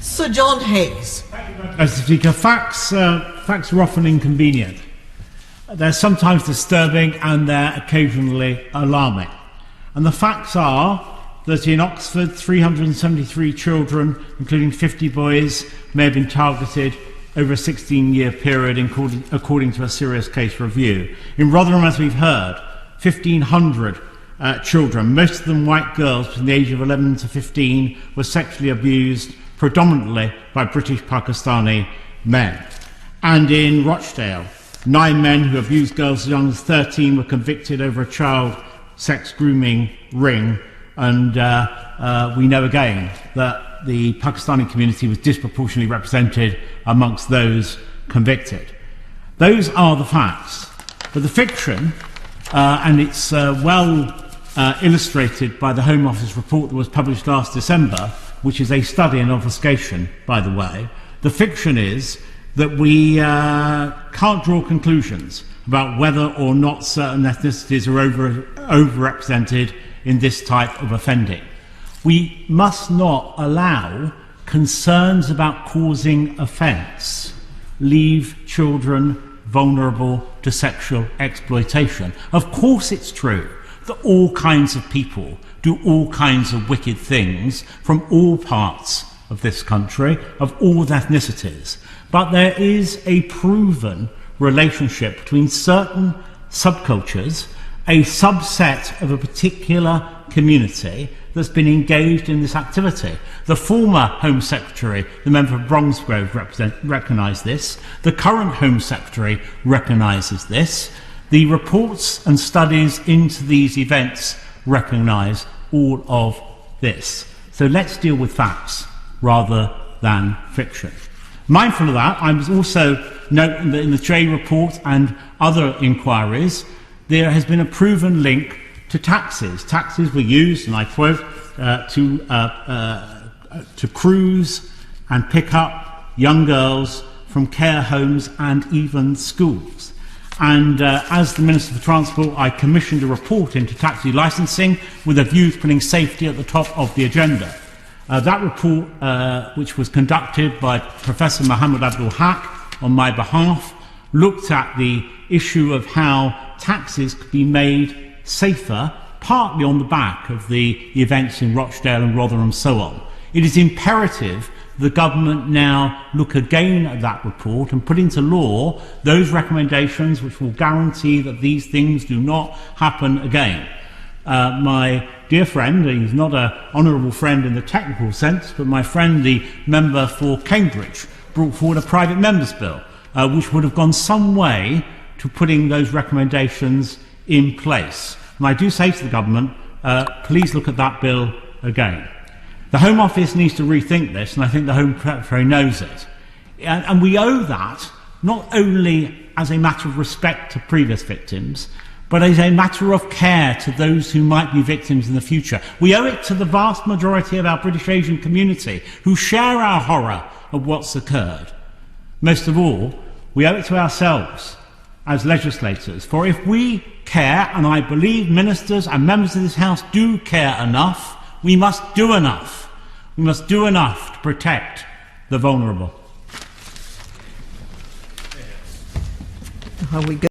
Sir John Hayes. Mr. Speaker, facts are often inconvenient. They're sometimes disturbing and they're occasionally alarming. And the facts are that in Oxford, 373 children, including 50 boys, may have been targeted over a 16-year period, according to a serious case review. In Rotherham, as we've heard, 1,500 children, most of them white girls between the age of 11 to 15, were sexually abused predominantly by British Pakistani men. And in Rochdale, 9 men who abused girls as young as 13 were convicted over a child sex grooming ring, and we know again that the Pakistani community was disproportionately represented amongst those convicted. Those are the facts. But the fiction, and it's well illustrated by the Home Office report that was published last December, which is a study in obfuscation, by the way, the fiction is that we can't draw conclusions about whether or not certain ethnicities are overrepresented in this type of offending. We must not allow concerns about causing offence leave children vulnerable to sexual exploitation. Of course it's true that all kinds of people do all kinds of wicked things from all parts of this country, of all ethnicities. But there is a proven relationship between certain subcultures, a subset of a particular community that's been engaged in this activity. The former Home Secretary, the member for Bromsgrove, recognised this. The current Home Secretary recognises this. The reports and studies into these events recognise all of this. So let's deal with facts rather than fiction. Mindful of that, I was also noting that in the J report and other inquiries, there has been a proven link to taxes. Taxes were used, and I quote, to cruise and pick up young girls from care homes and even schools. And as the Minister for Transport, I commissioned a report into taxi licensing with a view to putting safety at the top of the agenda. That report, which was conducted by Professor Mohammed Abdul Haq on my behalf, looked at the issue of how taxis could be made safer, partly on the back of the events in Rochdale and Rotherham and so on. It is imperative the government now look again at that report and put into law those recommendations which will guarantee that these things do not happen again. My dear friend, he's not an honourable friend in the technical sense, but my friend, the member for Cambridge, brought forward a private member's bill, which would have gone some way to putting those recommendations in place. And I do say to the government, please look at that bill again. The Home Office needs to rethink this, and I think the Home Secretary knows it. And we owe that not only as a matter of respect to previous victims, but as a matter of care to those who might be victims in the future. We owe it to the vast majority of our British Asian community who share our horror of what's occurred. Most of all, we owe it to ourselves as legislators, for if we care, and I believe ministers and members of this House do care enough, we must do enough. We must do enough to protect the vulnerable. How we go.